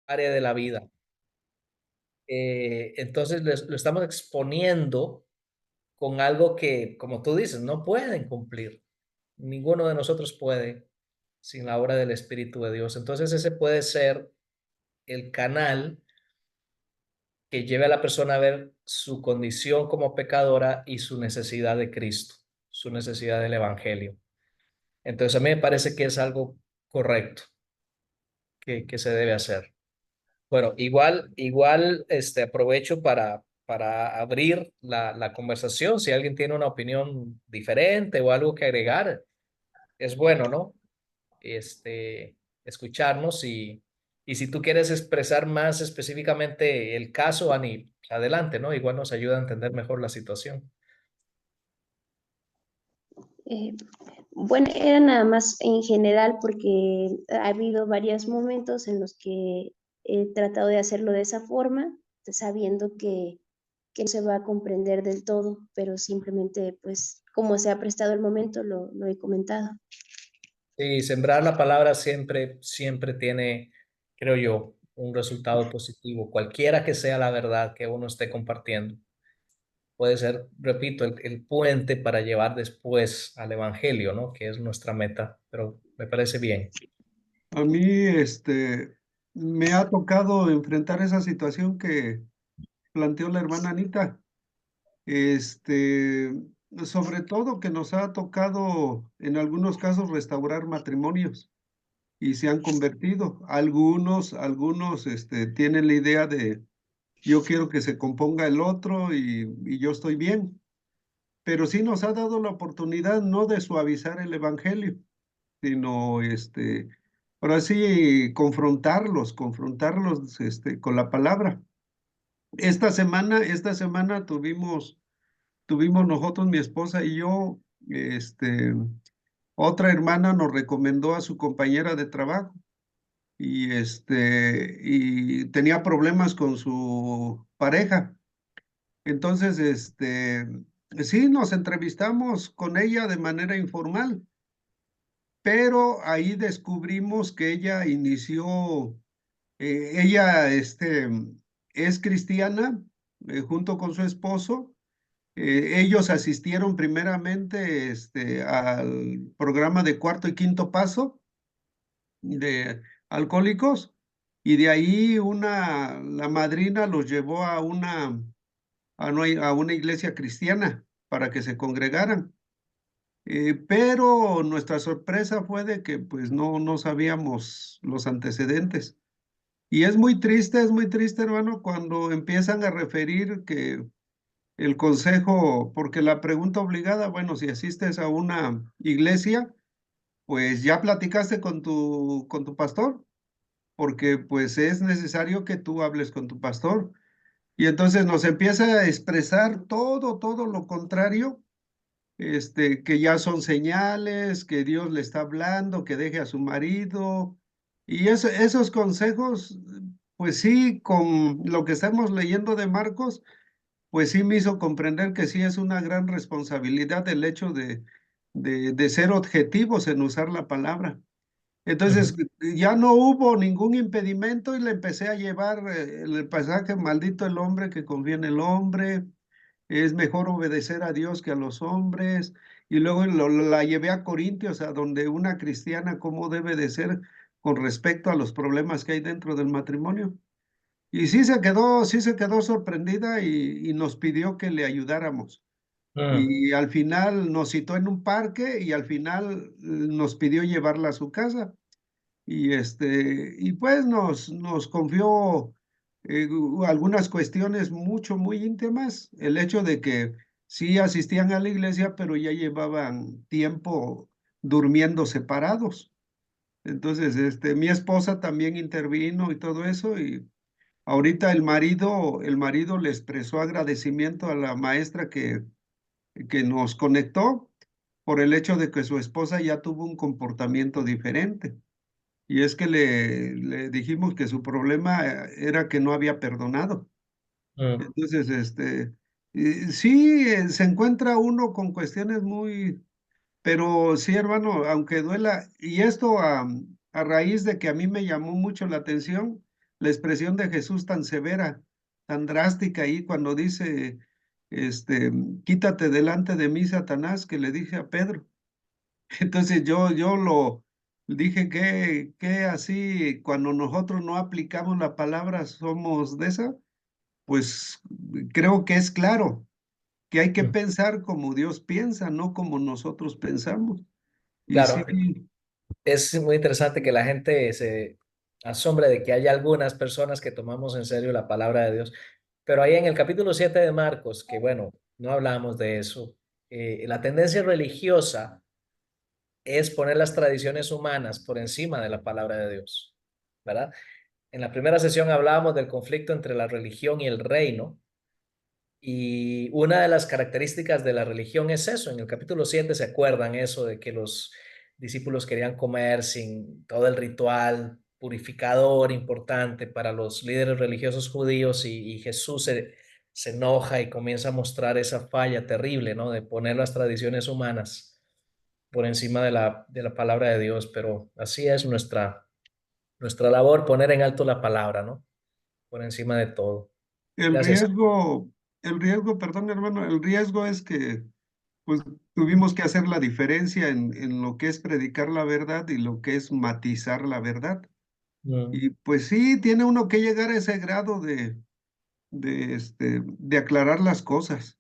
área de la vida. Entonces lo estamos exponiendo con algo que, como tú dices, no pueden cumplir. Ninguno de nosotros puede sin la obra del Espíritu de Dios. Entonces ese puede ser el canal que lleve a la persona a ver su condición como pecadora y su necesidad de Cristo, su necesidad del Evangelio. Entonces a mí me parece que es algo correcto que se debe hacer. Bueno, igual, aprovecho para abrir la conversación. Si alguien tiene una opinión diferente o algo que agregar, es bueno, ¿no? Escucharnos y si tú quieres expresar más específicamente el caso, Ani, adelante, ¿no? Igual nos ayuda a entender mejor la situación. Eh, bueno, era nada más en general porque ha habido varios momentos en los que he tratado de hacerlo de esa forma, sabiendo que no se va a comprender del todo, pero simplemente, pues, como se ha prestado el momento, lo he comentado. Sí, sembrar la palabra siempre tiene, creo yo, un resultado positivo, cualquiera que sea la verdad que uno esté compartiendo. Puede ser, repito, el puente para llevar después al Evangelio, ¿no? Que es nuestra meta, pero me parece bien. A mí, me ha tocado enfrentar esa situación que planteó la hermana Anita. Este, Sobre todo que nos ha tocado en algunos casos restaurar matrimonios y se han convertido. Algunos, tienen la idea de yo quiero que se componga el otro y yo estoy bien. Pero sí nos ha dado la oportunidad no de suavizar el evangelio, sino, ahora sí, confrontarlos, con la palabra. Esta semana tuvimos nosotros, mi esposa y yo, este, otra hermana nos recomendó a su compañera de trabajo y tenía problemas con su pareja. Entonces, sí, nos entrevistamos con ella de manera informal, pero ahí descubrimos que ella ella, es cristiana, junto con su esposo. Ellos asistieron primeramente, al programa de cuarto y quinto paso de alcohólicos, y de ahí la madrina los llevó a una iglesia cristiana para que se congregaran. Pero nuestra sorpresa fue de que pues no sabíamos los antecedentes. Y es muy triste, hermano, cuando empiezan a referir que el consejo, porque la pregunta obligada, bueno, si asistes a una iglesia, pues ya platicaste con tu pastor, porque pues es necesario que tú hables con tu pastor. Y entonces nos empieza a expresar todo lo contrario, que ya son señales, que Dios le está hablando, que deje a su marido. Y esos consejos, pues sí, con lo que estamos leyendo de Marcos, pues sí me hizo comprender que sí es una gran responsabilidad el hecho de ser objetivos en usar la palabra. Entonces Ujú. ya no hubo ningún impedimento y le empecé a llevar el pasaje, maldito el hombre que confía en el hombre, es mejor obedecer a Dios que a los hombres. Y luego la llevé a Corintios, a donde una cristiana, cómo debe de ser con respecto a los problemas que hay dentro del matrimonio. Y sí se quedó sorprendida y nos pidió que le ayudáramos. Mm, Y al final nos citó en un parque y al final nos pidió llevarla a su casa. Y pues nos confió algunas cuestiones muy íntimas. El hecho de que sí asistían a la iglesia, pero ya llevaban tiempo durmiendo separados. Entonces, mi esposa también intervino y todo eso, y ahorita el marido le expresó agradecimiento a la maestra que nos conectó por el hecho de que su esposa ya tuvo un comportamiento diferente. Y es que le dijimos que su problema era que no había perdonado. mm, Entonces, sí, se encuentra uno con cuestiones pero sí, hermano, aunque duela, y esto a raíz de que a mí me llamó mucho la atención, la expresión de Jesús tan severa, tan drástica ahí cuando dice, quítate delante de mí, Satanás, que le dije a Pedro. Entonces yo lo dije que así, cuando nosotros no aplicamos la palabra, somos de esa, pues creo que es claro que hay que Mm. pensar como Dios piensa, no como nosotros pensamos. Y sí, Claro, es muy interesante que la gente se asombre de que haya algunas personas que tomamos en serio la palabra de Dios. Pero ahí en el capítulo 7 de Marcos, que bueno, no hablamos de eso, la tendencia religiosa es poner las tradiciones humanas por encima de la palabra de Dios, ¿verdad? En la primera sesión hablábamos del conflicto entre la religión y el reino. Y una de las características de la religión es eso. En el capítulo 7 se acuerdan eso de que los discípulos querían comer sin todo el ritual purificador importante para los líderes religiosos judíos y Jesús se enoja y comienza a mostrar esa falla terrible, ¿no? De poner las tradiciones humanas por encima de la palabra de Dios. Pero así es nuestra labor, poner en alto la palabra, ¿no? Por encima de todo. el Gracias. riesgo, el riesgo, perdón, hermano, el riesgo es que pues tuvimos que hacer la diferencia en lo que es predicar la verdad y lo que es matizar la verdad. Mm, Y pues sí, tiene uno que llegar a ese grado de aclarar las cosas.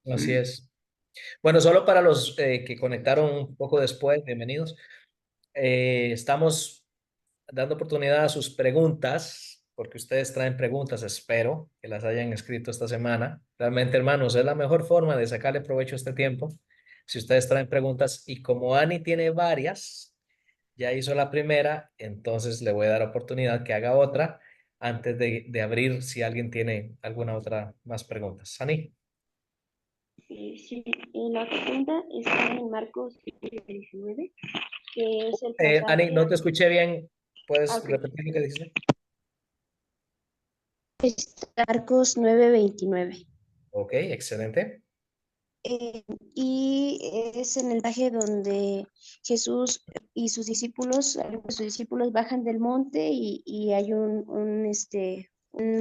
así Sí. es. Bueno, solo para los que conectaron un poco después, bienvenidos. Estamos dando oportunidad a sus preguntas, porque ustedes traen preguntas, espero que las hayan escrito esta semana. Realmente, hermanos, es la mejor forma de sacarle provecho a este tiempo. Si ustedes traen preguntas y como Ani tiene varias, ya hizo la primera, entonces le voy a dar oportunidad que haga otra antes de abrir si alguien tiene alguna otra más preguntas. Ani. Sí, la pregunta está en Marcos 19, que es el Ani, pasaje. no te escuché bien. Ah, ¿Puedes ok. repetir lo que dijiste? Está Marcos 9:29. Ok, excelente. Eh, y es en el pasaje donde Jesús y sus discípulos, algunos de sus discípulos bajan del monte y hay un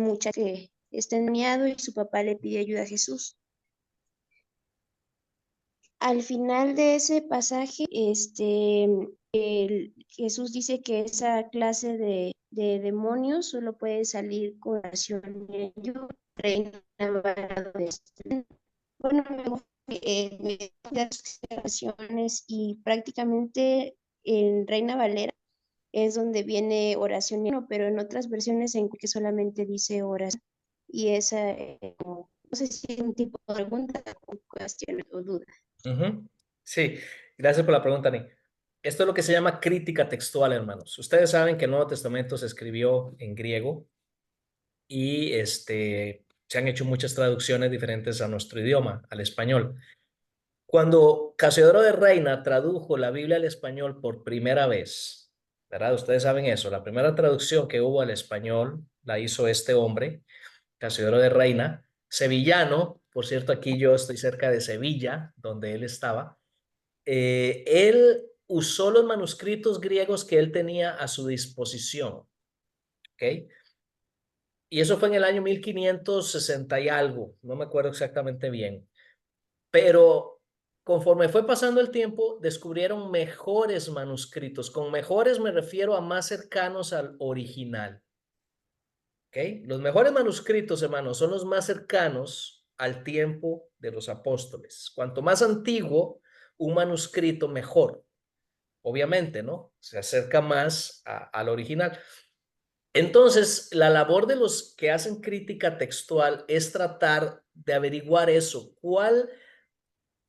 muchacho que está endemoniado y su papá le pide ayuda a Jesús. Al final de ese pasaje, Jesús dice que esa clase de demonios solo puede salir con oración y ayuda. Reina Valera bueno, las oraciones y prácticamente en Reina Valera es donde viene oración, pero en otras versiones en que solamente dice oración. Y esa, no sé si es un tipo de pregunta o cuestión o duda. Ujú. Sí, gracias por la pregunta, Ani. Esto es lo que se llama crítica textual, hermanos. Ustedes saben que el Nuevo Testamento se escribió en griego y se han hecho muchas traducciones diferentes a nuestro idioma, al español. Cuando Casiodoro de Reina tradujo la Biblia al español por primera vez, ¿verdad? Ustedes saben eso. La primera traducción que hubo al español la hizo este hombre, Casiodoro de Reina, sevillano. Por cierto, aquí yo estoy cerca de Sevilla, donde él estaba. Él usó los manuscritos griegos que él tenía a su disposición, ¿ok? Y eso fue en el año 1560 y algo, no me acuerdo exactamente bien, pero conforme fue pasando el tiempo, descubrieron mejores manuscritos. Con mejores me refiero a más cercanos al original, ¿ok? Los mejores manuscritos, hermanos, son los más cercanos al tiempo de los apóstoles. Cuanto más antiguo un manuscrito, mejor. Obviamente, ¿no? Se acerca más al original. Entonces, la labor de los que hacen crítica textual es tratar de averiguar eso.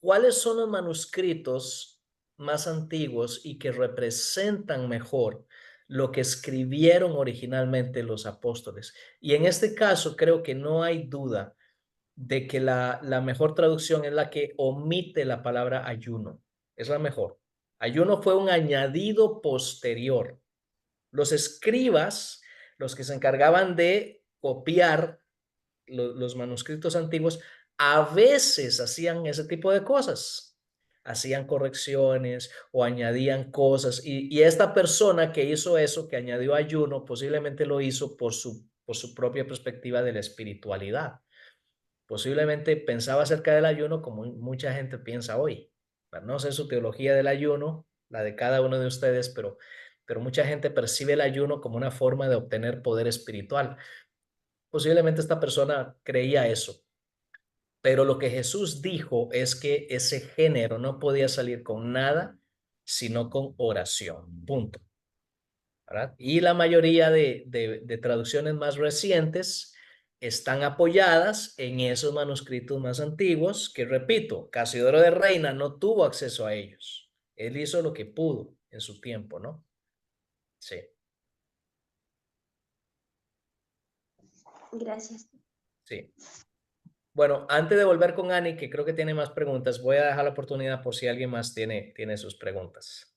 ¿Cuáles son los manuscritos más antiguos y que representan mejor lo que escribieron originalmente los apóstoles? Y en este caso, creo que no hay duda de que la mejor traducción es la que omite la palabra ayuno. Es la mejor. Ayuno fue un añadido posterior. Los escribas, los que se encargaban de copiar los manuscritos antiguos, a veces hacían ese tipo de cosas. hacían correcciones o añadían cosas. Y esta persona que hizo eso, que añadió ayuno, posiblemente lo hizo por su propia perspectiva de la espiritualidad. Posiblemente pensaba acerca del ayuno como mucha gente piensa hoy. No sé su teología del ayuno, la de cada uno de ustedes, pero mucha gente percibe el ayuno como una forma de obtener poder espiritual. Posiblemente esta persona creía eso, pero lo que Jesús dijo es que ese género no podía salir con nada, sino con oración. Punto. ¿Verdad? Y la mayoría de traducciones más recientes están apoyadas en esos manuscritos más antiguos, que repito, Casiodoro de Reina no tuvo acceso a ellos. Él hizo lo que pudo en su tiempo, ¿no? Sí, Gracias. sí. Bueno, antes de volver con Ani, que creo que tiene más preguntas, voy a dejar la oportunidad por si alguien más tiene sus preguntas.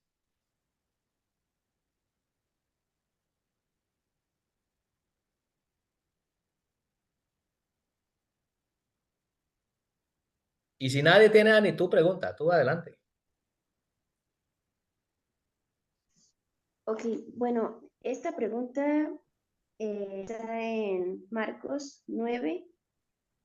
Y si nadie tiene, Ani, tú pregunta, tú adelante. Ok, bueno, esta pregunta está en Marcos 9,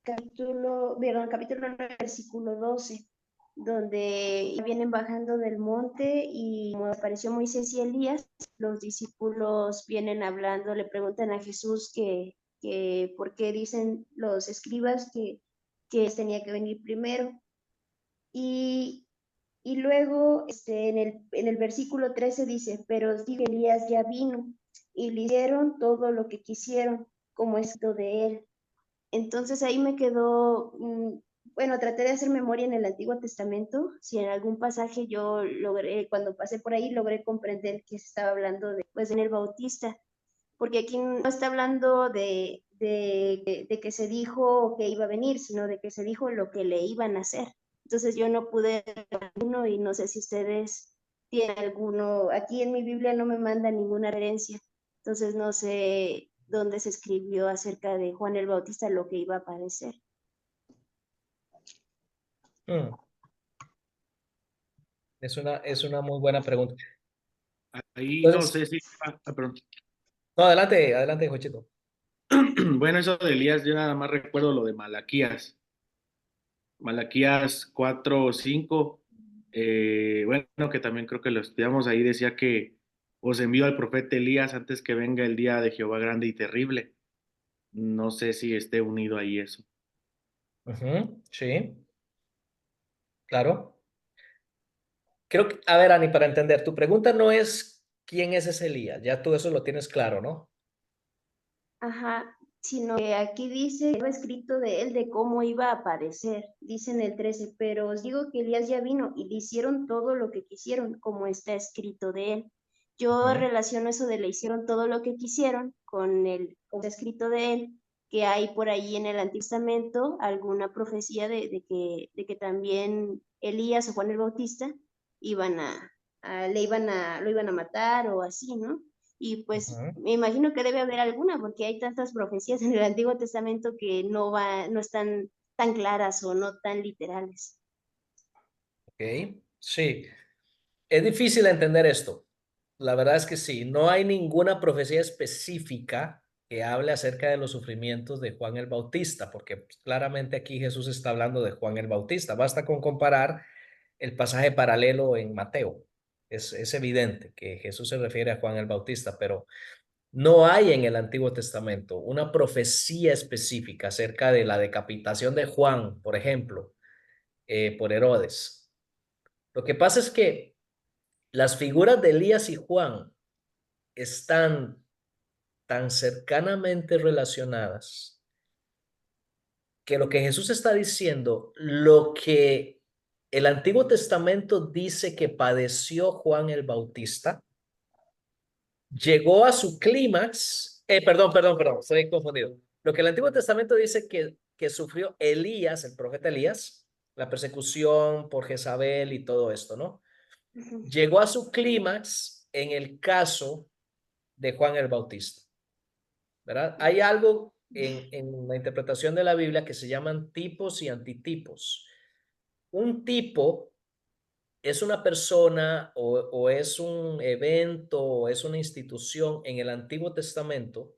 capítulo 9, versículo 12, donde vienen bajando del monte y como apareció Moisés y Elías, los discípulos vienen hablando, le preguntan a Jesús que por qué dicen los escribas que tenía que venir primero. Y, y luego en el versículo 13 dice, pero os digo, Elías ya vino y le hicieron todo lo que quisieron, como esto de él. Entonces ahí me quedó, bueno, traté de hacer memoria en el Antiguo Testamento, si en algún pasaje yo logré, cuando pasé por ahí, logré comprender que se estaba hablando de, pues, en el Bautista, porque aquí no está hablando de que se dijo que iba a venir, sino de que se dijo lo que le iban a hacer. Entonces yo no pude ver alguno y no sé si ustedes tienen alguno. Aquí en mi Biblia no me manda ninguna herencia, entonces no sé dónde se escribió acerca de Juan el Bautista lo que iba a padecer. Mm, es una muy buena pregunta. Ahí no Entonces, sé si... perdón. no, adelante, adelante, Jochito. Bueno, eso de Elías, yo nada más recuerdo lo de Malaquías. Malaquías 4 o 5, bueno, que también creo que lo estudiamos ahí, decía que os envío al profeta Elías antes que venga el día de Jehová grande y terrible. No sé si esté unido ahí eso. Ujú, sí, claro. Creo que, a ver, Ani, para entender, tu pregunta no es quién es ese Elías, ya tú eso lo tienes claro, ¿no? Ajá, sino que aquí dice, estaba escrito de él, de cómo iba a aparecer, dice en el 13, pero os digo que Elías ya vino y le hicieron todo lo que quisieron, como está escrito de él. Yo Ujú, relaciono eso de le hicieron todo lo que quisieron con el, como está escrito de él, que hay por ahí en el Antiguo Testamento alguna profecía de que también Elías o Juan el Bautista iban lo iban a matar o así, ¿no? Y pues ujú, me imagino que debe haber alguna, porque hay tantas profecías en el Antiguo Testamento que no están tan claras o no tan literales. ok, sí. Es difícil entender esto. La verdad es que sí, no hay ninguna profecía específica que hable acerca de los sufrimientos de Juan el Bautista, porque pues, claramente aquí Jesús está hablando de Juan el Bautista. Basta con comparar el pasaje paralelo en Mateo. Es evidente que Jesús se refiere a Juan el Bautista, pero no hay en el Antiguo Testamento una profecía específica acerca de la decapitación de Juan, por ejemplo, por Herodes. Lo que pasa es que las figuras de Elías y Juan están tan cercanamente relacionadas que lo que Jesús está diciendo, lo que el Antiguo Testamento dice que padeció Juan el Bautista, llegó a su clímax, perdón, estoy confundido. Lo que el Antiguo Testamento dice que sufrió Elías, el profeta Elías, la persecución por Jezabel y todo esto, ¿no? Ujú. Llegó a su clímax en el caso de Juan el Bautista, ¿verdad? Hay algo en la interpretación de la Biblia que se llaman tipos y antitipos. Un tipo es una persona o es un evento o es una institución en el Antiguo Testamento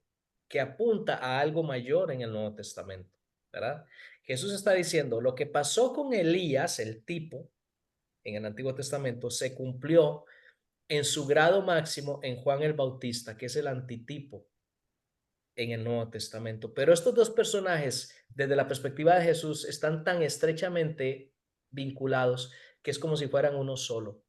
que apunta a algo mayor en el Nuevo Testamento, ¿verdad? Jesús está diciendo, lo que pasó con Elías, el tipo, en el Antiguo Testamento, se cumplió en su grado máximo en Juan el Bautista, que es el antitipo en el Nuevo Testamento. Pero estos dos personajes, desde la perspectiva de Jesús, están tan estrechamente vinculados que es como si fueran uno solo.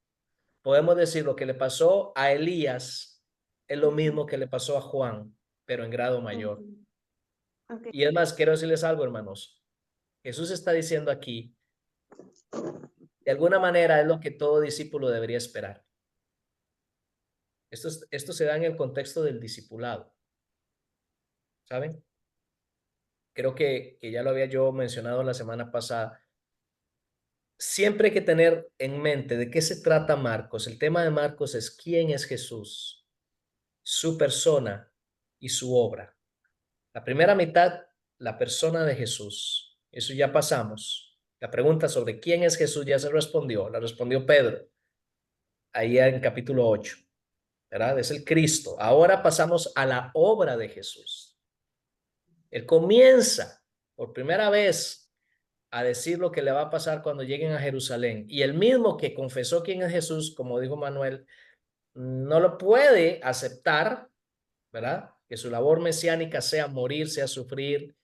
Podemos decir lo que le pasó a Elías es lo mismo que le pasó a Juan, pero en grado mayor. Okay. Y es más, quiero decirles algo, hermanos. Jesús está diciendo aquí, de alguna manera es lo que todo discípulo debería esperar. Esto se da en el contexto del discipulado. ¿Saben? Creo que ya lo había yo mencionado la semana pasada. Siempre hay que tener en mente de qué se trata Marcos. El tema de Marcos es quién es Jesús, su persona y su obra. La primera mitad, la persona de Jesús. Eso ya pasamos. La pregunta sobre quién es Jesús ya se respondió. La respondió Pedro, ahí en capítulo 8, ¿verdad? Es el Cristo. Ahora pasamos a la obra de Jesús. Él comienza por primera vez a decir lo que le va a pasar cuando lleguen a Jerusalén. Y el mismo que confesó quién es Jesús, como dijo Manuel, no lo puede aceptar, ¿verdad? Que su labor mesiánica sea morir, sea sufrir.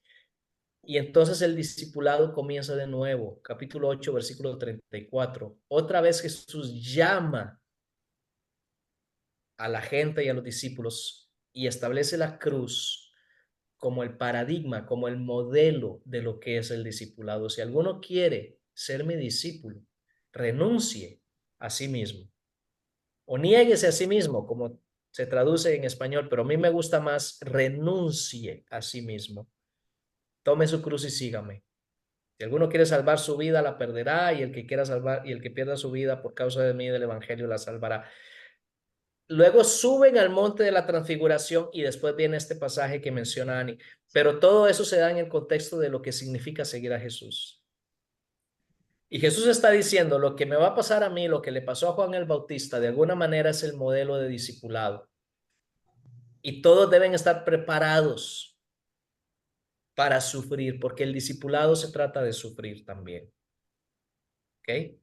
Y entonces el discipulado comienza de nuevo, capítulo 8, versículo 34. Otra vez Jesús llama a la gente y a los discípulos y establece la cruz como el paradigma, como el modelo de lo que es el discipulado. Si alguno quiere ser mi discípulo, renuncie a sí mismo o niéguese a sí mismo, como se traduce en español, pero a mí me gusta más renuncie a sí mismo. Tome su cruz y sígame. Si alguno quiere salvar su vida, la perderá, y el que quiera salvar, y el que pierda su vida por causa de mí y del evangelio la salvará. Luego suben al monte de la transfiguración y después viene este pasaje que menciona Ani. Pero todo eso se da en el contexto de lo que significa seguir a Jesús. Y Jesús está diciendo, lo que me va a pasar a mí, lo que le pasó a Juan el Bautista, de alguna manera es el modelo de discipulado. Y todos deben estar preparados para sufrir, porque el discipulado se trata de sufrir también. ¿Ok?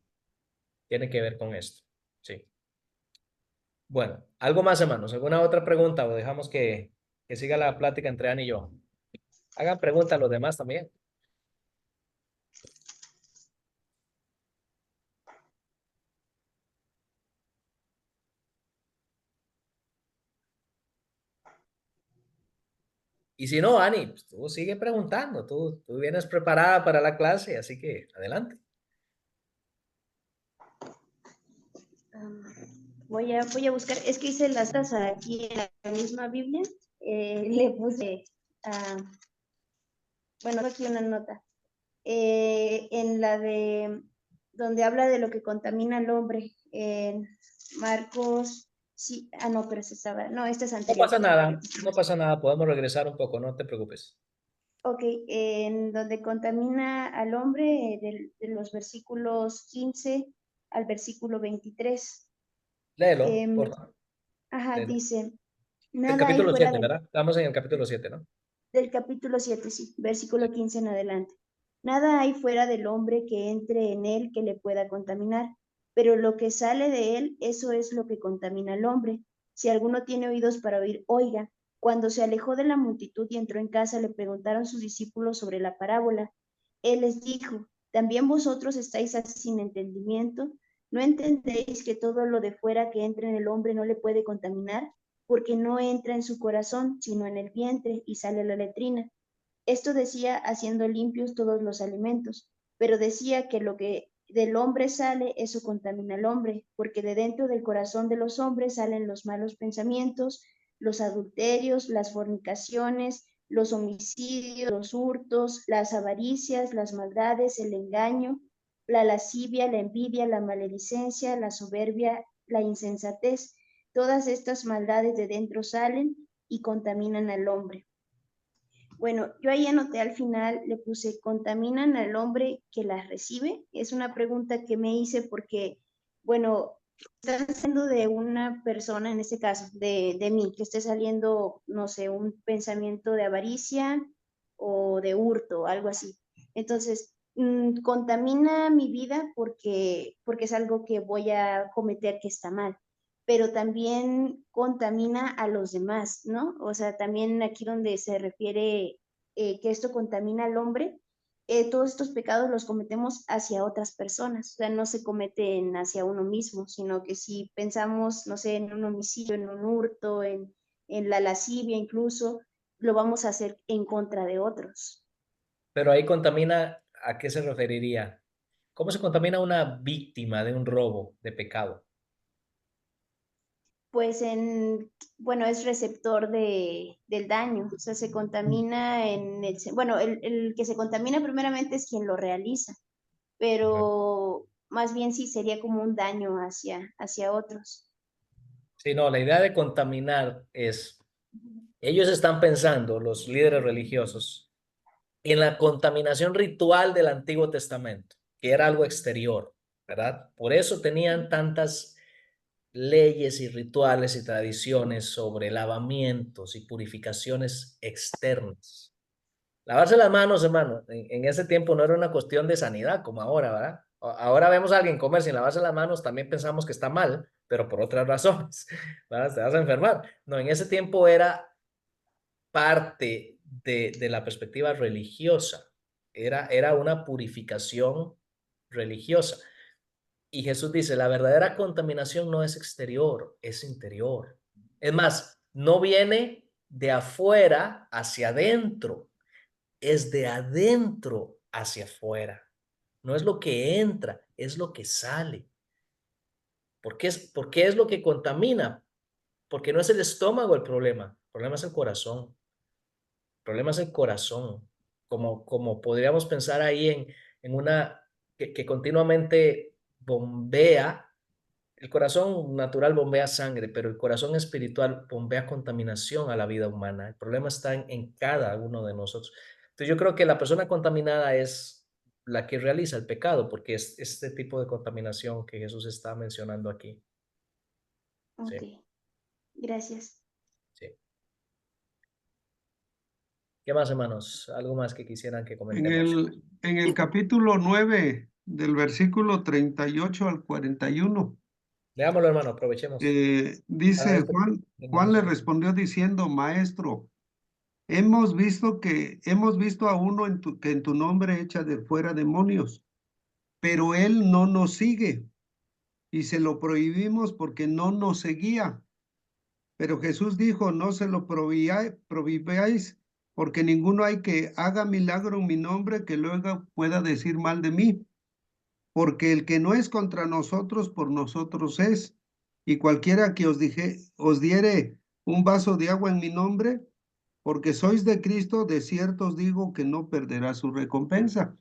Tiene que ver con esto. Sí. Bueno, algo más, hermanos. ¿Alguna otra pregunta o dejamos que siga la plática entre Ani y yo? Hagan preguntas a los demás también. Y si no, Ani, pues tú sigue preguntando. Tú vienes preparada para la clase, así que adelante. Voy a buscar, es que hice las tasas aquí en la misma Biblia, le puse, bueno, aquí una nota, en la de, donde habla de lo que contamina al hombre, en Marcos, sí, no, pero se estaba, no, este es No anterior. pasa nada, no pasa nada. Podemos regresar un poco, no te preocupes. Ok, en donde contamina al hombre, de los versículos 15 al versículo 23. Léelo, por favor. Ajá, Léelo. dice, El nada hay capítulo fuera 7, ¿verdad? Estamos en el capítulo 7, ¿no? del capítulo 7, sí, versículo 15 en adelante. Nada hay fuera del hombre que entre en él que le pueda contaminar, pero lo que sale de él, eso es lo que contamina al hombre. Si alguno tiene oídos para oír, oiga. Cuando se alejó de la multitud y entró en casa, le preguntaron sus discípulos sobre la parábola. Él les dijo, ¿también vosotros estáis así sin entendimiento? ¿No entendéis que todo lo de fuera que entra en el hombre no le puede contaminar? Porque no entra en su corazón, sino en el vientre y sale a la letrina. Esto decía haciendo limpios todos los alimentos, pero decía que lo que del hombre sale, eso contamina al hombre, porque de dentro del corazón de los hombres salen los malos pensamientos, los adulterios, las fornicaciones, los homicidios, los hurtos, las avaricias, las maldades, el engaño, la lascivia, la envidia, la maledicencia, la soberbia, la insensatez. Todas estas maldades de dentro salen y contaminan al hombre. Bueno, yo ahí anoté al final, le puse, ¿contaminan al hombre que las recibe? Es una pregunta que me hice porque, bueno, está siendo de una persona, en este caso, de mí, que esté saliendo, no sé, un pensamiento de avaricia o de hurto, algo así. Entonces, contamina mi vida porque es algo que voy a cometer que está mal, pero también contamina a los demás, ¿no? O sea, también aquí donde se refiere que esto contamina al hombre, todos estos pecados los cometemos hacia otras personas, o sea, no se cometen hacia uno mismo, sino que si pensamos, no sé, en un homicidio, en un hurto, en la lascivia incluso, lo vamos a hacer en contra de otros. Pero ahí contamina, ¿a qué se referiría? ¿Cómo se contamina una víctima de un robo, de pecado? Pues bueno, es receptor del daño, o sea, se contamina bueno, el que se contamina primeramente es quien lo realiza, pero más bien sí sería como un daño hacia otros. Sí, no, la idea de contaminar es, ellos están pensando, los líderes religiosos, en la contaminación ritual del Antiguo Testamento, que era algo exterior, ¿verdad? Por eso tenían tantas leyes y rituales y tradiciones sobre lavamientos y purificaciones externas. Lavarse las manos, hermano, en ese tiempo no era una cuestión de sanidad como ahora, ¿verdad? Ahora vemos a alguien comer sin lavarse las manos, también pensamos que está mal, pero por otras razones, ¿verdad? Te vas a enfermar. No, en ese tiempo era parte de la perspectiva religiosa, era una purificación religiosa. Y Jesús dice, la verdadera contaminación no es exterior, es interior. Es más, no viene de afuera hacia adentro, es de adentro hacia afuera. No es lo que entra, es lo que sale. ¿Por qué es lo que contamina? Porque no es el estómago el problema es el corazón. El problema es el corazón. Como podríamos pensar ahí en una que continuamente bombea. El corazón natural bombea sangre, pero el corazón espiritual bombea contaminación a la vida humana. El problema está en cada uno de nosotros. Entonces yo creo que la persona contaminada es la que realiza el pecado, porque es este tipo de contaminación que Jesús está mencionando aquí. Sí, Ok, gracias. sí. ¿Qué más, hermanos? ¿Algo más que quisieran que En comentemos? en el capítulo 9, del versículo 38 al 41, Leámoslo, hermano, aprovechemos. Cada dice vez que Juan le tenemos- respondió diciendo, Maestro, hemos visto a uno que en tu nombre echa de fuera demonios, pero él no nos sigue y se lo prohibimos porque no nos seguía. Pero Jesús dijo, no se lo prohibáis, porque ninguno hay que haga milagro en mi nombre que luego pueda decir mal de mí, porque el que no es contra nosotros, por nosotros es. Y cualquiera que os diere un vaso de agua en mi nombre, porque sois de Cristo, de cierto os digo que no perderá su recompensa.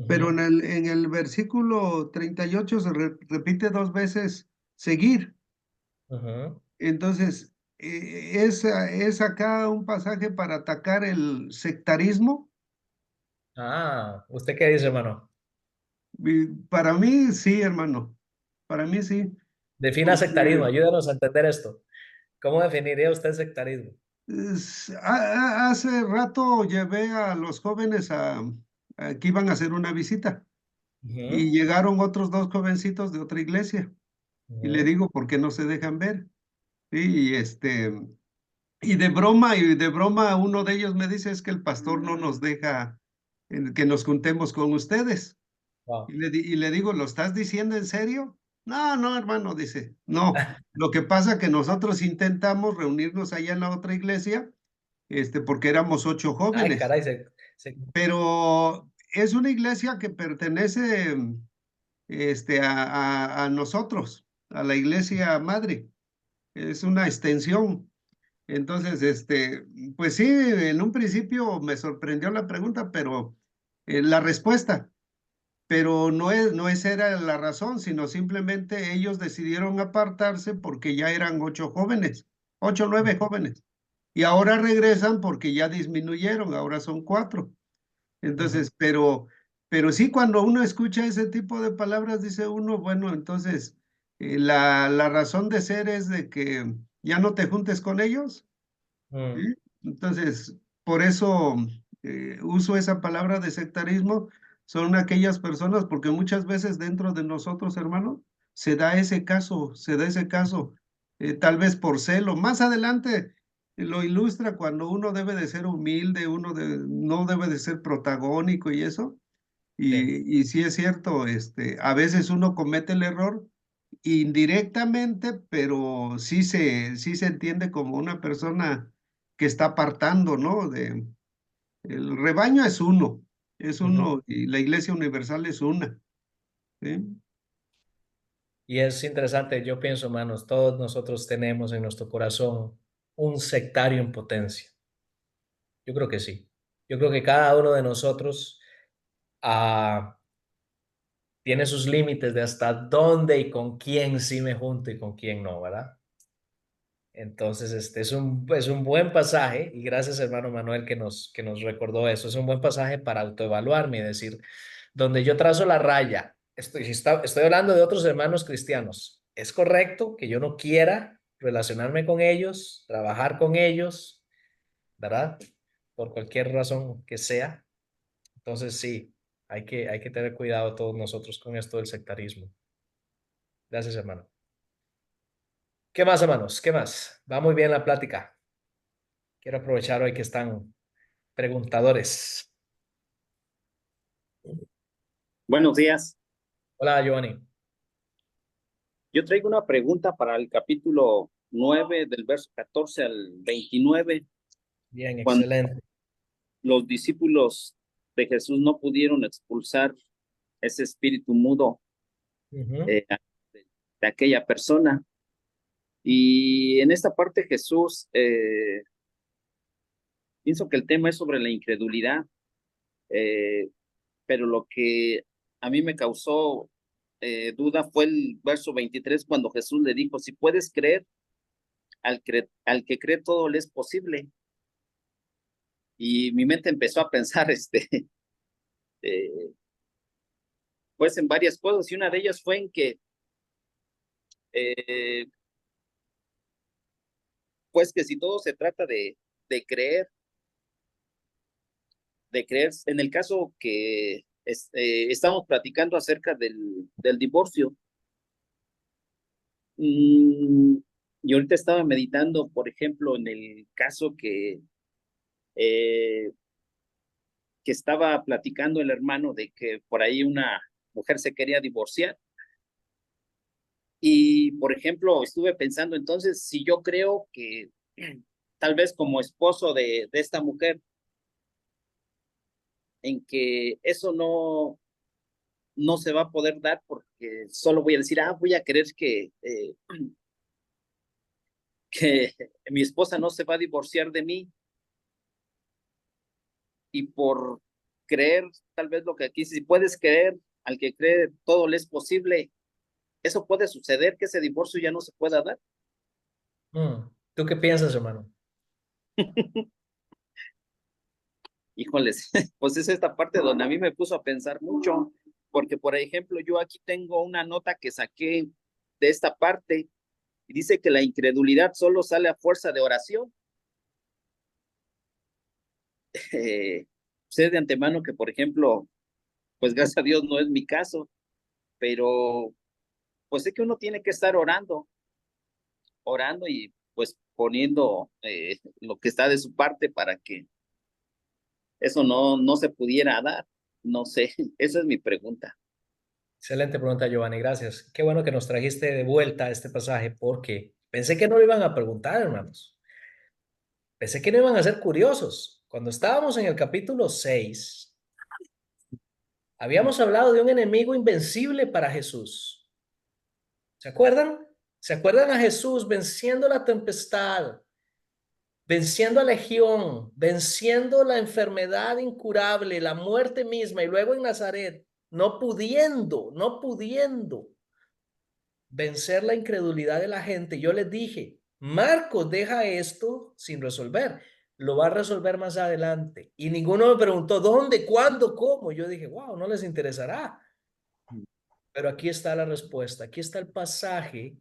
Pero Ujú, en el versículo 38 se repite dos veces seguir. ujú. Entonces, es acá un pasaje para atacar el sectarismo. Ah, ¿usted qué dice, hermano? Y para mí sí, hermano, para mí sí, Defina sectarismo, porque ayúdanos a entender esto. ¿Cómo definiría usted sectarismo? hace rato llevé a los jóvenes a que iban a hacer una visita y Ujú, llegaron otros dos jovencitos de otra iglesia y le ujú, digo, ¿por qué no se dejan ver? Sí, y de broma uno de ellos me dice, es que el pastor no nos deja que nos juntemos con ustedes. wow. Y le digo, ¿lo estás diciendo en serio? No, no, hermano, dice, no. Lo que pasa que nosotros intentamos reunirnos allá en la otra iglesia, porque éramos 8 Ay, jóvenes, caray, pero es una iglesia que pertenece, a nosotros, a la iglesia madre. Es una extensión. Entonces, pues sí, en un principio me sorprendió la pregunta, pero la respuesta, pero no esa era la razón, sino simplemente ellos decidieron apartarse porque ya eran 8 jóvenes, 8 o 9 jóvenes, y ahora regresan porque ya disminuyeron, ahora son 4. Ujú. Entonces, pero sí, cuando uno escucha ese tipo de palabras, dice uno, bueno, entonces, la razón de ser es de que ya no te juntes con ellos. Mm, ¿Sí? Entonces, por eso uso esa palabra de sectarismo. Son aquellas personas, porque muchas veces dentro de nosotros, hermano, se da ese caso, tal vez por celo. Más adelante lo ilustra cuando uno debe de ser humilde, no debe de ser protagónico y eso. sí. Y sí es cierto, a veces uno comete el error indirectamente, pero sí se entiende como una persona que está apartando, ¿no? El rebaño es Ujú. uno, y la Iglesia Universal es una, ¿sí? Y es interesante, yo pienso, hermanos, todos nosotros tenemos en nuestro corazón un sectario en potencia. Yo creo que sí. Yo creo que cada uno de nosotros ah, tiene sus límites de hasta dónde y con quién sí me junto y con quién no, ¿verdad? Entonces, este es un buen pasaje y gracias, hermano Manuel, que nos recordó eso. Es un buen pasaje para autoevaluarme y decir, donde yo trazo la raya, estoy hablando de otros hermanos cristianos. ¿Es correcto que yo no quiera relacionarme con ellos, trabajar con ellos, ¿verdad? Por cualquier razón que sea. Entonces, sí, hay que tener cuidado todos nosotros con esto del sectarismo. Gracias, hermano. ¿Qué más, hermanos? ¿Qué más? Va muy bien la plática. Quiero aprovechar hoy que están preguntadores. Buenos días. Hola, Giovanni. Yo traigo una pregunta para el capítulo 9 del verso 14 al 29, Bien, cuando excelente. los discípulos de Jesús no pudieron expulsar ese espíritu mudo Ujú, eh, de aquella persona. Y en esta parte Jesús, pienso que el tema es sobre la incredulidad, eh, pero lo que a mí me causó duda fue el verso 23 cuando Jesús le dijo, si puedes creer, al que cree todo le es posible. Y mi mente empezó a pensar, eh, pues en varias cosas, y una de ellas fue en que, eh, pues que si todo se trata de creer, en el caso que estamos platicando acerca del divorcio, mm, y ahorita estaba meditando, por ejemplo, en el caso eh, que estaba platicando el hermano de que por ahí una mujer se quería divorciar. Y, por ejemplo, estuve pensando entonces, si yo creo que tal vez como esposo de esta mujer, en que eso no se va a poder dar porque solo voy a decir, voy a querer que mi esposa no se va a divorciar de mí y por creer, tal vez lo que aquí, si puedes creer, al que cree todo le es posible, eso puede suceder, que ese divorcio ya no se pueda dar. mm. ¿Tú qué piensas, hermano? Híjoles, pues es esta parte donde a mí me puso a pensar mucho, porque por ejemplo, yo aquí tengo una nota que saqué de esta parte y dice que la incredulidad solo sale a fuerza de oración. Sé de antemano que, por ejemplo, pues gracias a Dios no es mi caso, pero pues sé que uno tiene que estar orando y pues poniendo lo que está de su parte para que eso no se pudiera dar. No sé, esa es mi pregunta. Excelente pregunta, Giovanni. Gracias. Qué bueno que nos trajiste de vuelta este pasaje porque pensé que no lo iban a preguntar, hermanos. Pensé que no iban a ser curiosos. Cuando estábamos en el capítulo 6, habíamos hablado de un enemigo invencible para Jesús. ¿Se acuerdan? ¿Se acuerdan a Jesús venciendo la tempestad, venciendo a Legión, venciendo la enfermedad incurable, la muerte misma y luego en Nazaret, no pudiendo vencer la incredulidad de la gente? Yo les dije, Marcos deja esto sin resolver, lo va a resolver más adelante. Y ninguno me preguntó dónde, cuándo, cómo. Yo dije, wow, no les interesará. Pero aquí está la respuesta. Aquí está el pasaje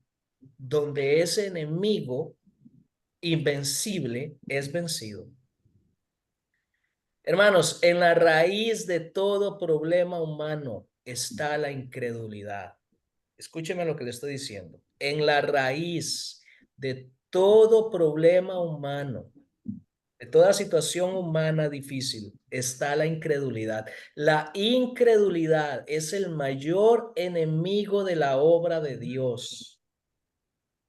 donde ese enemigo invencible es vencido. Hermanos, en la raíz de todo problema humano está la incredulidad. Escúcheme lo que le estoy diciendo. En la raíz de todo problema humano, de toda situación humana difícil, está la incredulidad. La incredulidad es el mayor enemigo de la obra de Dios.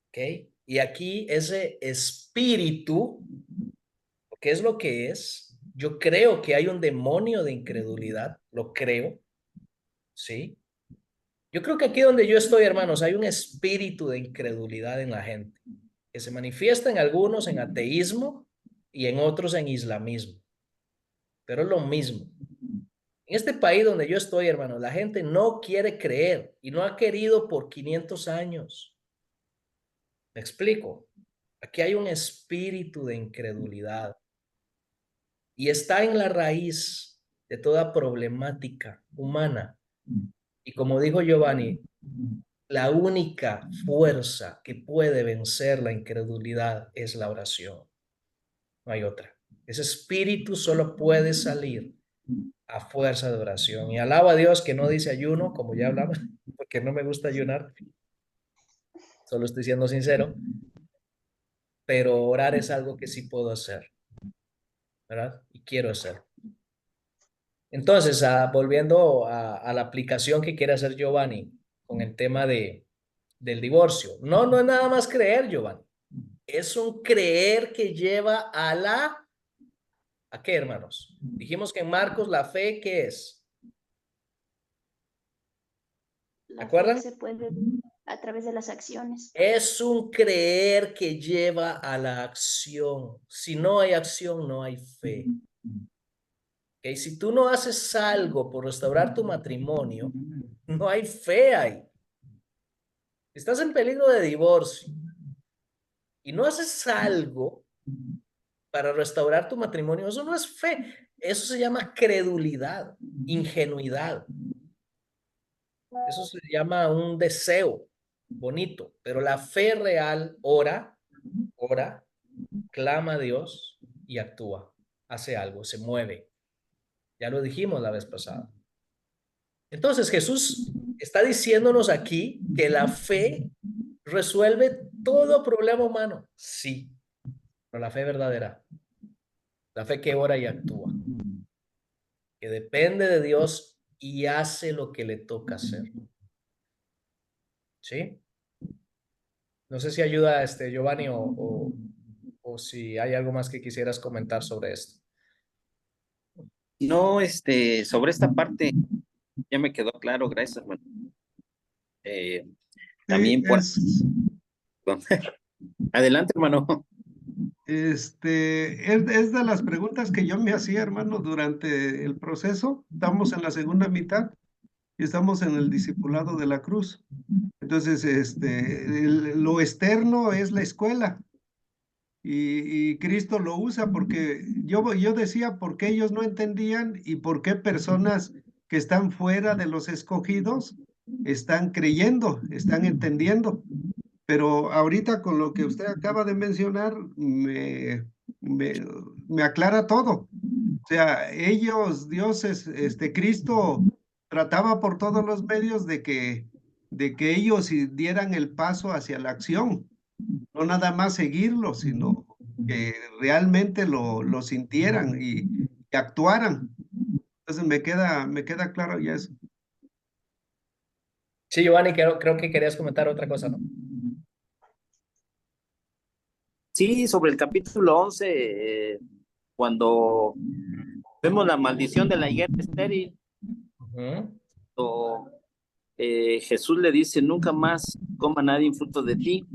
¿Ok? Y aquí ese espíritu, ¿qué es lo que es? Yo creo que hay un demonio de incredulidad, lo creo, ¿sí? Yo creo que aquí donde yo estoy, hermanos, hay un espíritu de incredulidad en la gente, que se manifiesta en algunos en ateísmo y en otros en islamismo, pero es lo mismo. En este país donde yo estoy, hermanos, la gente no quiere creer y no ha querido por 500 años. ¿Me explico? Aquí hay un espíritu de incredulidad y está en la raíz de toda problemática humana. Y como dijo Giovanni, la única fuerza que puede vencer la incredulidad es la oración. No hay otra. Ese espíritu solo puede salir a fuerza de oración. Y alaba a Dios que no dice ayuno, como ya hablamos, porque no me gusta ayunar. Solo estoy siendo sincero. Pero orar es algo que sí puedo hacer, ¿verdad? Y quiero hacer. Entonces, volviendo a la aplicación que quiere hacer Giovanni con el tema del divorcio. No, no es nada más creer, Giovanni. Es un creer que lleva ¿a qué, hermanos? Dijimos que en Marcos la fe, ¿qué es? ¿Se La fe acuerdan? se puede a través de las acciones. Es un creer que lleva a la acción. Si no hay acción, no hay fe. ¿Okay? Si tú no haces algo por restaurar tu matrimonio, no hay fe ahí. Estás en peligro de divorcio y no haces algo para restaurar tu matrimonio, eso no es fe. Eso se llama credulidad, ingenuidad. Eso se llama un deseo bonito, pero la fe real ora, clama a Dios y actúa, hace algo, se mueve. Ya lo dijimos la vez pasada. Entonces Jesús está diciéndonos aquí que la fe resuelve todo problema humano. Sí, pero la fe verdadera, la fe que ora y actúa, que depende de Dios y hace lo que le toca hacer. ¿Sí? No sé si ayuda Giovanni o si hay algo más que quisieras comentar sobre esto. No, sobre esta parte ya me quedó claro, gracias, hermano. Sí, También por... Adelante, hermano. es de las preguntas que yo me hacía, hermano, durante el proceso. Estamos en la segunda mitad y estamos en el discipulado de la cruz. Entonces, lo externo es la escuela y Cristo lo usa porque yo decía por qué ellos no entendían y por qué personas que están fuera de los escogidos están creyendo, están entendiendo. Pero ahorita con lo que usted acaba de mencionar, me, me aclara todo. O sea, ellos, dioses, Cristo trataba por todos los medios de que ellos dieran el paso hacia la acción, no nada más seguirlo, sino que realmente lo sintieran y actuaran. Entonces me queda claro ya eso. Sí, Giovanni, creo que querías comentar otra cosa, ¿no? Sí, sobre el capítulo 11, cuando vemos la maldición de la higuera estéril, Jesús le dice, nunca más coma nadie fruto de ti,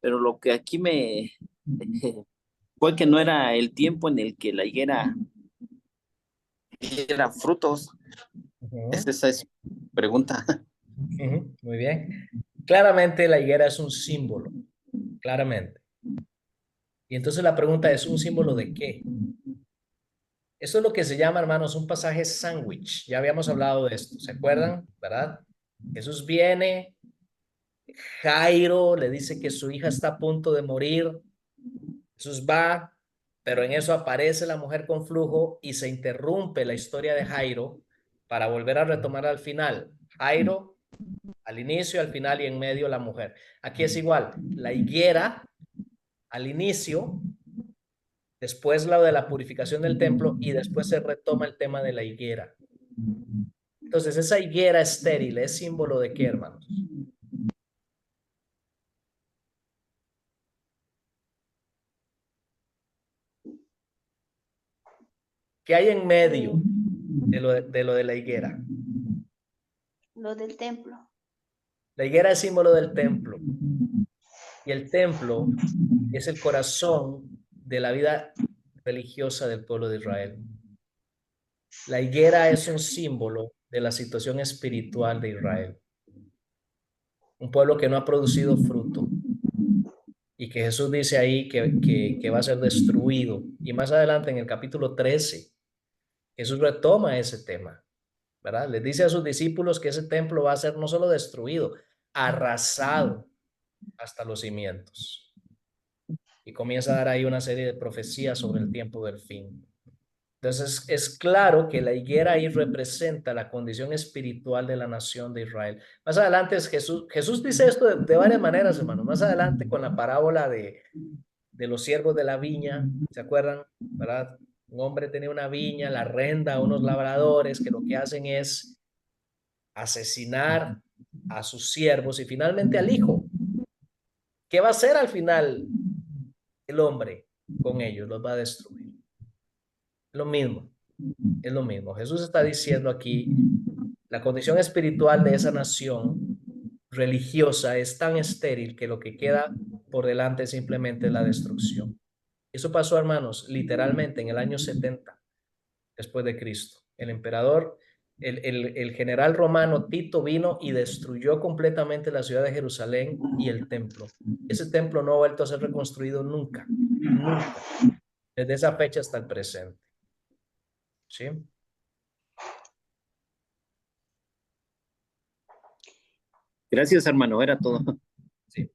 pero lo que aquí me fue que no era el tiempo en el que la higuera diera frutos. Esa es pregunta. Muy bien. Claramente la higuera es un símbolo, claramente. Y entonces la pregunta es, ¿un símbolo de qué? Eso es lo que se llama, hermanos, un pasaje sándwich. Ya habíamos hablado de esto, ¿se acuerdan? ¿Verdad? Jesús viene, Jairo le dice que su hija está a punto de morir. Jesús va, pero en eso aparece la mujer con flujo y se interrumpe la historia de Jairo para volver a retomar al final. Jairo al inicio, al final y en medio la mujer. Aquí es igual, la higuera al inicio, después la de la purificación del templo y después se retoma el tema de la higuera. Entonces, esa higuera estéril es símbolo de qué, hermanos? ¿Qué hay en medio de lo de la higuera? Lo del templo. La higuera es símbolo del templo y el templo es el corazón de la vida religiosa del pueblo de Israel. La higuera es un símbolo de la situación espiritual de Israel. Un pueblo que no ha producido fruto y que Jesús dice ahí que va a ser destruido. Y más adelante en el capítulo 13, Jesús retoma ese tema, ¿verdad? Les dice a sus discípulos que ese templo va a ser no solo destruido, arrasado hasta los cimientos. Y comienza a dar ahí una serie de profecías sobre el tiempo del fin. Entonces es claro que la higuera ahí representa la condición espiritual de la nación de Israel. Más adelante Jesús dice esto de varias maneras, hermano. Más adelante con la parábola de los siervos de la viña, ¿se acuerdan? ¿Verdad? Un hombre tenía una viña, la arrenda a unos labradores que lo que hacen es asesinar a sus siervos y finalmente al hijo. ¿Qué va a hacer al final el hombre con ellos? Los va a destruir. Lo mismo, es lo mismo. Jesús está diciendo aquí, la condición espiritual de esa nación religiosa es tan estéril que lo que queda por delante es simplemente la destrucción. Eso pasó, hermanos, literalmente en el año 70 después de Cristo. El emperador, el general romano Tito vino y destruyó completamente la ciudad de Jerusalén y el templo. Ese templo no ha vuelto a ser reconstruido nunca, nunca, desde esa fecha hasta el presente. ¿Sí? Gracias, hermano, era todo. Sí.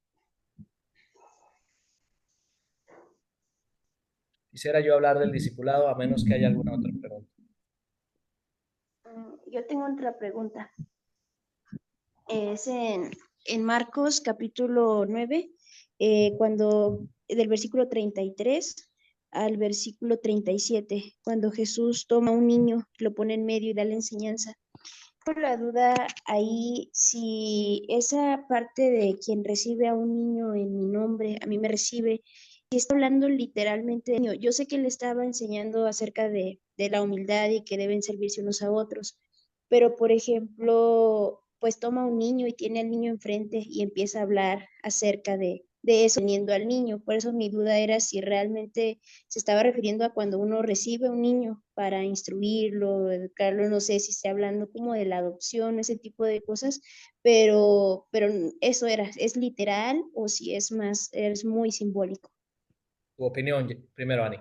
Quisiera yo hablar del discipulado a menos que haya alguna otra pregunta. Yo tengo otra pregunta. Es en Marcos capítulo 9, cuando del versículo 33 al versículo 37, cuando Jesús toma a un niño, lo pone en medio y da la enseñanza. Por la duda ahí, si esa parte de quien recibe a un niño en mi nombre, a mí me recibe, si está hablando literalmente de niño. Yo sé que le estaba enseñando acerca de la humildad y que deben servirse unos a otros, pero por ejemplo, pues toma un niño y tiene al niño enfrente y empieza a hablar acerca de eso, teniendo al niño. Por eso mi duda era si realmente se estaba refiriendo a cuando uno recibe a un niño para instruirlo, educarlo, no sé si está hablando como de la adopción, ese tipo de cosas, pero eso era, ¿es literal o si es más, es muy simbólico? Tu opinión, primero, Ani.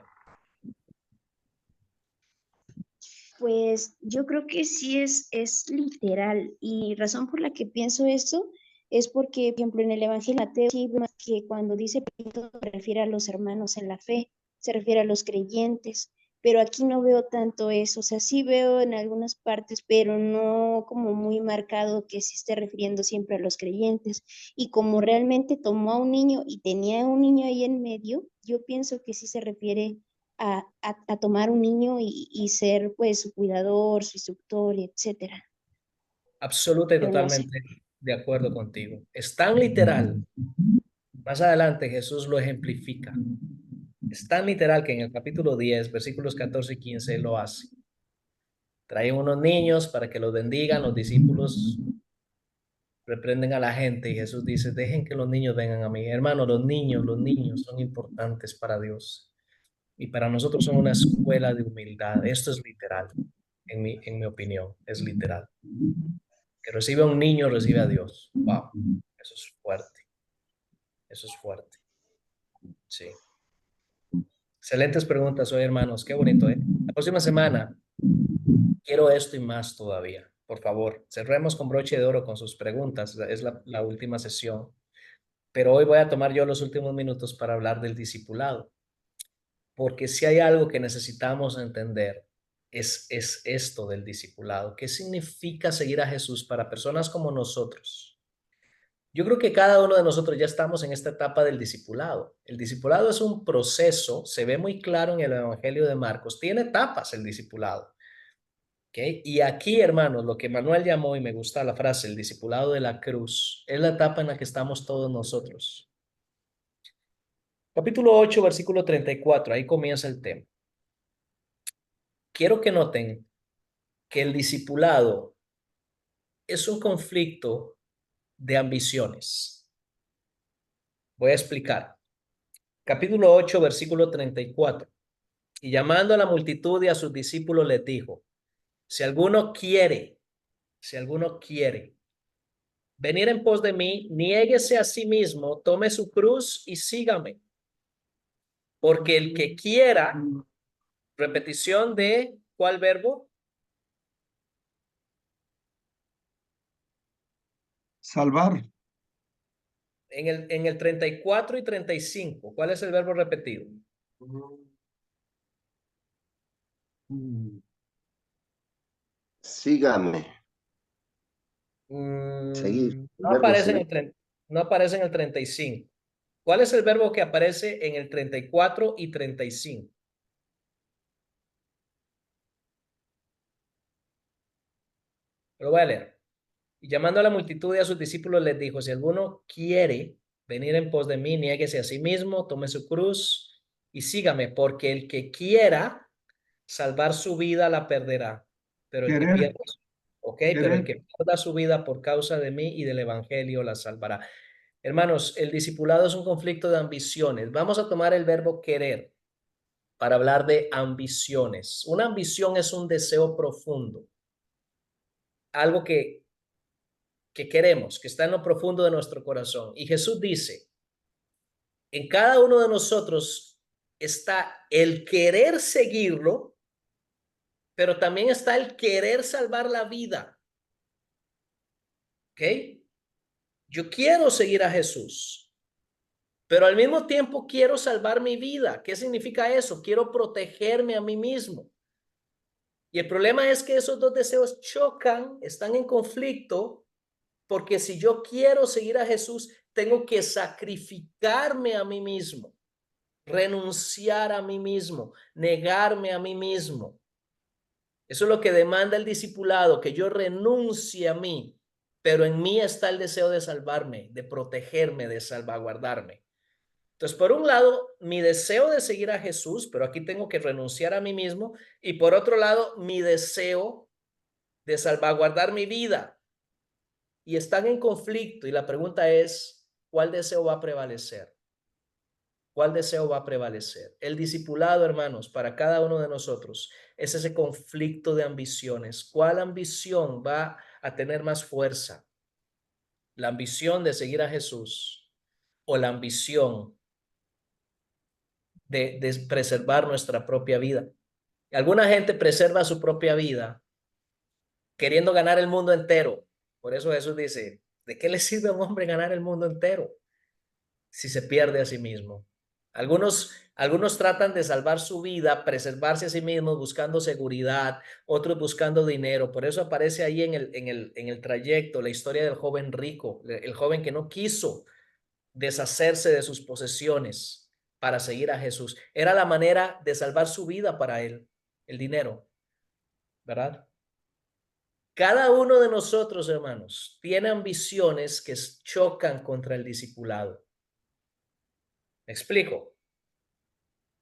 Pues yo creo que sí es literal y razón por la que pienso esto es porque, por ejemplo, en el Evangelio de Mateo sí vemos que cuando dice Cristo se refiere a los hermanos en la fe, se refiere a los creyentes, pero aquí no veo tanto eso, o sea, sí veo en algunas partes, pero no como muy marcado que se esté refiriendo siempre a los creyentes. Y como realmente tomó a un niño y tenía un niño ahí en medio, yo pienso que sí se refiere a tomar un niño y ser pues su cuidador, su instructor, etcétera. Absoluta y Pero no sé. totalmente de acuerdo contigo. Es tan literal. Más adelante Jesús lo ejemplifica. Es tan literal que en el capítulo 10, versículos 14 y 15, lo hace. Traen unos niños para que los bendigan, los discípulos reprenden a la gente y Jesús dice, dejen que los niños vengan a mí. Hermano, los niños son importantes para Dios y para nosotros son una escuela de humildad. Esto es literal, en mi opinión, es literal. Que recibe a un niño, recibe a Dios. Wow, eso es fuerte. Eso es fuerte. Sí. Excelentes preguntas hoy, hermanos. Qué bonito, ¿eh? La próxima semana quiero esto y más todavía. por favor, cerremos con broche de oro con sus preguntas. Es la última sesión. Pero hoy voy a tomar yo los últimos minutos para hablar del discipulado. Porque si hay algo que necesitamos entender, es esto del discipulado. ¿Qué significa seguir a Jesús para personas como nosotros? Yo creo que cada uno de nosotros ya estamos en esta etapa del discipulado. El discipulado es un proceso, se ve muy claro en el Evangelio de Marcos. Tiene etapas el discipulado. ¿Okay? Y aquí, hermanos, lo que Manuel llamó, y me gusta la frase, el discipulado de la cruz, es la etapa en la que estamos todos nosotros. Capítulo 8, versículo 34, ahí comienza el tema. Quiero que noten que el discipulado es un conflicto de ambiciones. Voy a explicar. Capítulo 8, versículo 34. Y llamando a la multitud y a sus discípulos les dijo, si alguno quiere venir en pos de mí, niéguese a sí mismo, tome su cruz y sígame. Porque el que quiera, repetición de ¿cuál verbo? Salvar. En el 34 y 35, ¿cuál es el verbo repetido? Mm, Sígame. Seguir. No Verbo aparece en seguir. no aparece en el 35. ¿Cuál es el verbo que aparece en el 34 y 35? Lo voy a leer. Y llamando a la multitud y a sus discípulos les dijo, si alguno quiere venir en pos de mí, niéguese a sí mismo, tome su cruz y sígame, porque el que quiera salvar su vida la perderá, pero el que Querer, pierda, pero el querer. que pierda su vida por causa de mí y del evangelio la salvará. Hermanos, el discipulado es un conflicto de ambiciones. Vamos a tomar el verbo querer para hablar de ambiciones. Una ambición es un deseo profundo, algo que queremos, que está en lo profundo de nuestro corazón. Y Jesús dice, en cada uno de nosotros está el querer seguirlo, pero también está el querer salvar la vida. ¿Ok? Yo quiero seguir a Jesús, pero al mismo tiempo quiero salvar mi vida. ¿Qué significa eso? Quiero protegerme a mí mismo. Y el problema es que esos dos deseos chocan, están en conflicto, porque si yo quiero seguir a Jesús, tengo que sacrificarme a mí mismo, renunciar a mí mismo, negarme a mí mismo. Eso es lo que demanda el discipulado, que yo renuncie a mí, pero en mí está el deseo de salvarme, de protegerme, de salvaguardarme. Entonces, por un lado, mi deseo de seguir a Jesús, pero aquí tengo que renunciar a mí mismo, y por otro lado, mi deseo de salvaguardar mi vida. Y están en conflicto, y la pregunta es, ¿cuál deseo va a prevalecer? ¿Cuál deseo va a prevalecer? El discipulado, hermanos, para cada uno de nosotros es ese conflicto de ambiciones. ¿Cuál ambición va a tener más fuerza? ¿La ambición de seguir a Jesús o la ambición de preservar nuestra propia vida? Alguna gente preserva su propia vida queriendo ganar el mundo entero. Por eso Jesús dice, ¿de qué le sirve a un hombre ganar el mundo entero si se pierde a sí mismo? Algunos tratan de salvar su vida, preservarse a sí mismos buscando seguridad, otros buscando dinero. Por eso aparece ahí en el trayecto la historia del joven rico, el joven que no quiso deshacerse de sus posesiones para seguir a Jesús. Era la manera de salvar su vida para él, el dinero, ¿verdad? Cada uno de nosotros, hermanos, tiene ambiciones que chocan contra el discipulado. ¿Me explico?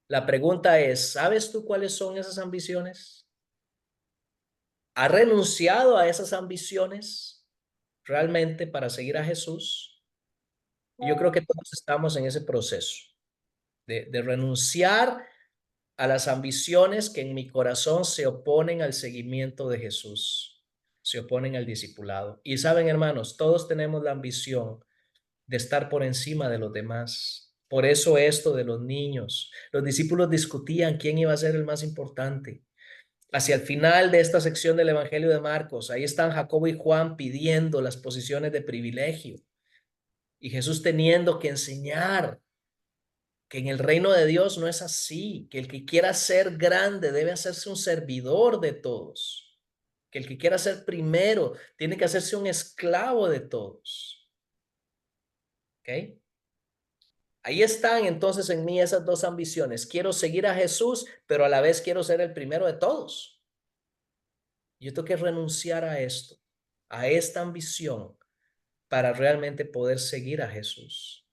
La pregunta es, ¿sabes tú cuáles son esas ambiciones? ¿Has renunciado a esas ambiciones realmente para seguir a Jesús? Y yo creo que todos estamos en ese proceso de renunciar a las ambiciones que en mi corazón se oponen al seguimiento de Jesús, se oponen al discipulado. Y saben, hermanos, todos tenemos la ambición de estar por encima de los demás. Por eso esto de los niños, los discípulos discutían quién iba a ser el más importante. Hacia el final de esta sección del Evangelio de Marcos, ahí están Jacobo y Juan pidiendo las posiciones de privilegio y Jesús teniendo que enseñar que en el reino de Dios no es así, que el que quiera ser grande debe hacerse un servidor de todos, que el que quiera ser primero tiene que hacerse un esclavo de todos. ¿Ok? Ahí están entonces en mí esas dos ambiciones. Quiero seguir a Jesús, pero a la vez quiero ser el primero de todos. Yo tengo que renunciar a esto, a esta ambición, para realmente poder seguir a Jesús.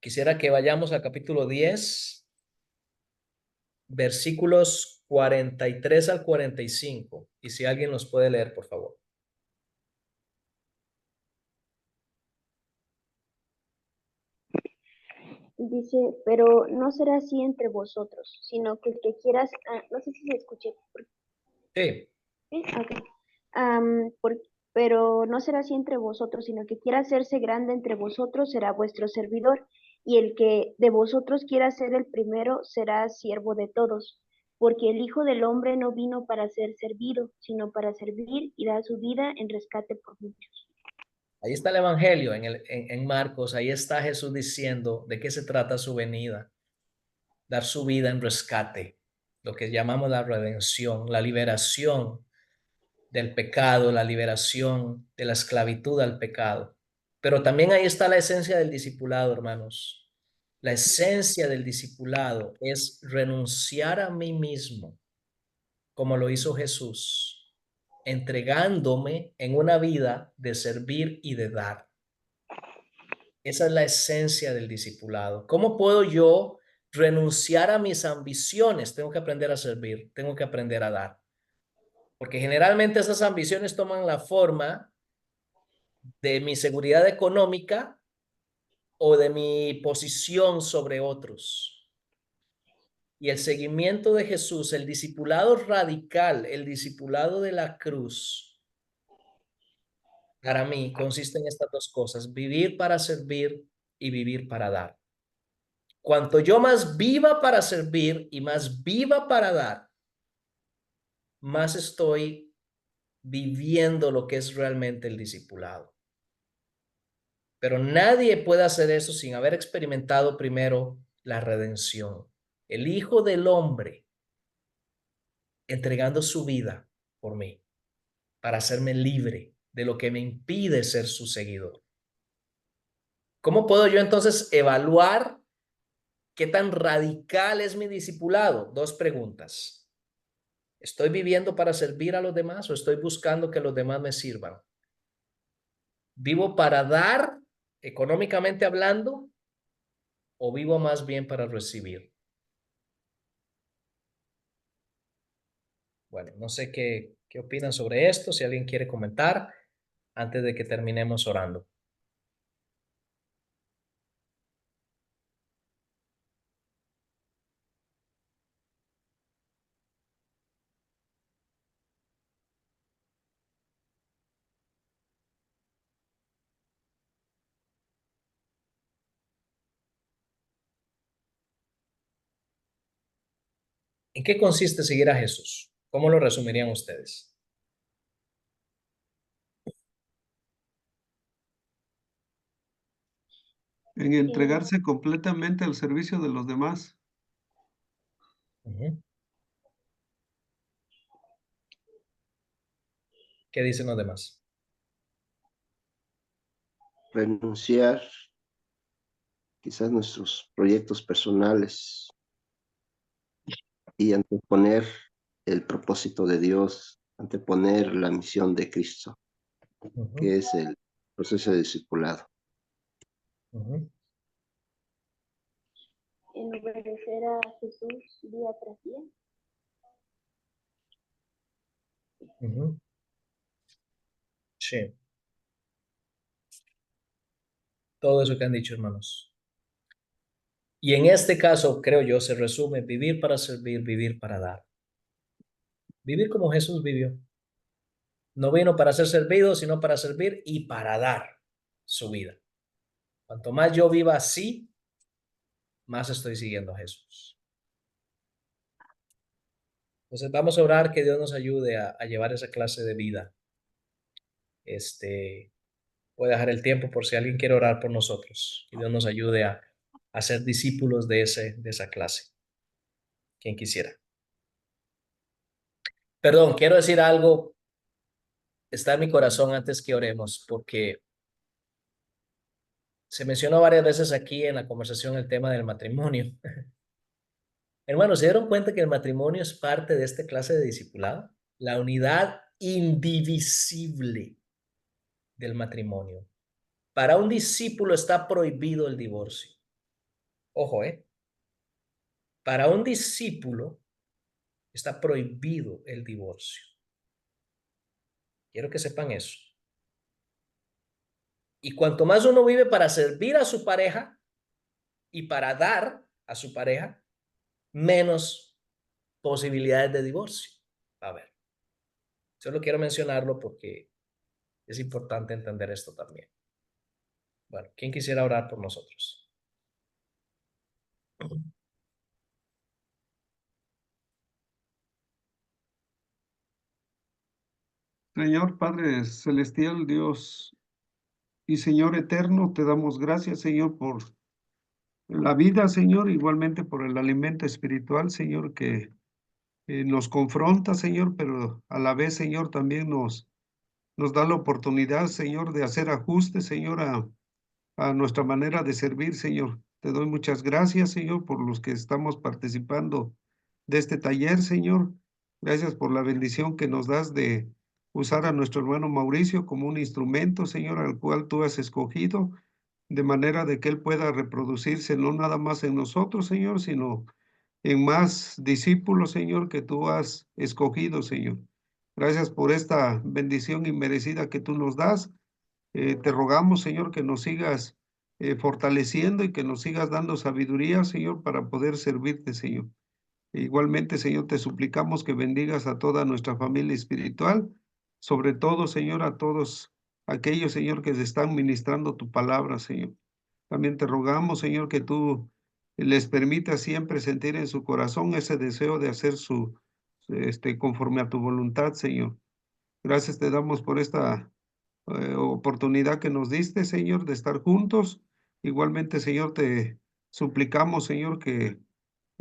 Quisiera que vayamos al capítulo 10, versículos 43 al 45. Y si alguien los puede leer, por favor. Dice, pero no será así entre vosotros, sino que el que quieras, no sé si se escuche. Sí. ¿Sí? Okay. Pero no será así entre vosotros, sino que quiera hacerse grande entre vosotros será vuestro servidor, y el que de vosotros quiera ser el primero será siervo de todos, porque el Hijo del Hombre no vino para ser servido, sino para servir y dar su vida en rescate por muchos. Ahí está el Evangelio en Marcos. Ahí está Jesús diciendo de qué se trata su venida. Dar su vida en rescate, lo que llamamos la redención, la liberación del pecado, la liberación de la esclavitud al pecado. Pero también ahí está la esencia del discipulado, hermanos. La esencia del discipulado es renunciar a mí mismo, como lo hizo Jesús, entregándome en una vida de servir y de dar. Esa es la esencia del discipulado. ¿Cómo puedo yo renunciar a mis ambiciones? Tengo que aprender a servir, tengo que aprender a dar. Porque generalmente esas ambiciones toman la forma de mi seguridad económica o de mi posición sobre otros. Y el seguimiento de Jesús, el discipulado radical, el discipulado de la cruz, para mí consiste en estas dos cosas: vivir para servir y vivir para dar. Cuanto yo más viva para servir y más viva para dar, más estoy viviendo lo que es realmente el discipulado. Pero nadie puede hacer eso sin haber experimentado primero la redención. El Hijo del Hombre entregando su vida por mí para hacerme libre de lo que me impide ser su seguidor. ¿Cómo puedo yo entonces evaluar qué tan radical es mi discipulado? Dos preguntas. ¿Estoy viviendo para servir a los demás o estoy buscando que los demás me sirvan? ¿Vivo para dar, económicamente hablando, o vivo más bien para recibir? Bueno, no sé qué opinan sobre esto, si alguien quiere comentar antes de que terminemos orando. ¿En qué consiste seguir a Jesús? ¿Cómo lo resumirían ustedes? En entregarse completamente al servicio de los demás. ¿Qué dicen los demás? Renunciar quizás nuestros proyectos personales y anteponer el propósito de Dios, anteponer la misión de Cristo, que es el proceso de discipulado. En obedecer a Jesús día tras día. Sí. Todo eso que han dicho, hermanos. Y en este caso, creo yo, se resume vivir para servir, vivir para dar. Vivir como Jesús vivió. No vino para ser servido, sino para servir y para dar su vida. Cuanto más yo viva así, más estoy siguiendo a Jesús. Entonces vamos a orar que Dios nos ayude a llevar esa clase de vida. Voy a dejar el tiempo por si alguien quiere orar por nosotros. Que Dios nos ayude a ser discípulos de esa clase. Quien quisiera. Perdón, quiero decir algo. Está en mi corazón antes que oremos, porque se mencionó varias veces aquí en la conversación el tema del matrimonio. Hermanos, ¿se dieron cuenta que el matrimonio es parte de esta clase de discipulado? La unidad indivisible del matrimonio. Para un discípulo está prohibido el divorcio. Ojo, para un discípulo está prohibido el divorcio. Quiero que sepan eso. Y cuanto más uno vive para servir a su pareja y para dar a su pareja, menos posibilidades de divorcio. A ver, solo quiero mencionarlo porque es importante entender esto también. Bueno, ¿quién quisiera orar por nosotros? Señor Padre Celestial, Dios y Señor eterno, te damos gracias, Señor, por la vida, Señor, igualmente por el alimento espiritual, Señor, que nos confronta, Señor, pero a la vez, Señor, también nos da la oportunidad, Señor, de hacer ajustes, Señor, a nuestra manera de servir, Señor. Te doy muchas gracias, Señor, por los que estamos participando de este taller, Señor. Gracias por la bendición que nos das de usar a nuestro hermano Mauricio como un instrumento, Señor, al cual tú has escogido, de manera de que él pueda reproducirse no nada más en nosotros, Señor, sino en más discípulos, Señor, que tú has escogido, Señor. Gracias por esta bendición inmerecida que tú nos das. Te rogamos, Señor, que nos sigas fortaleciendo y que nos sigas dando sabiduría, Señor, para poder servirte, Señor. Igualmente, Señor, te suplicamos que bendigas a toda nuestra familia espiritual, sobre todo, Señor, a todos aquellos, Señor, que se están ministrando tu palabra, Señor. También te rogamos, Señor, que tú les permitas siempre sentir en su corazón ese deseo de hacer conforme a tu voluntad, Señor. Gracias te damos por esta oportunidad que nos diste, Señor, de estar juntos. Igualmente, Señor, te suplicamos, Señor, que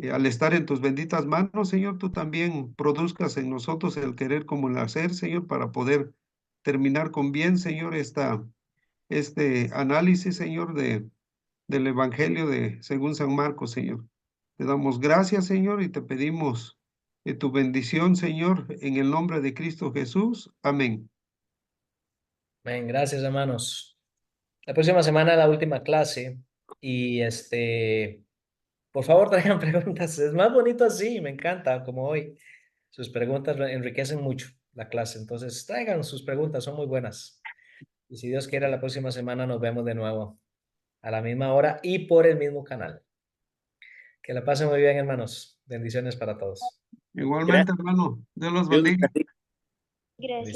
al estar en tus benditas manos, Señor, tú también produzcas en nosotros el querer como el hacer, Señor, para poder terminar con bien, Señor, este análisis, Señor, del Evangelio según San Marcos, Señor. Te damos gracias, Señor, y te pedimos tu bendición, Señor, en el nombre de Cristo Jesús. Amén. Bien, gracias, hermanos. La próxima semana la última clase y por favor traigan preguntas. Es más bonito así, me encanta, como hoy. Sus preguntas enriquecen mucho la clase, entonces traigan sus preguntas, son muy buenas. Y si Dios quiere, la próxima semana nos vemos de nuevo a la misma hora y por el mismo canal. Que la pasen muy bien, hermanos. Bendiciones para todos. Igualmente, hermano. Dios los Dios bendiga. Gracias.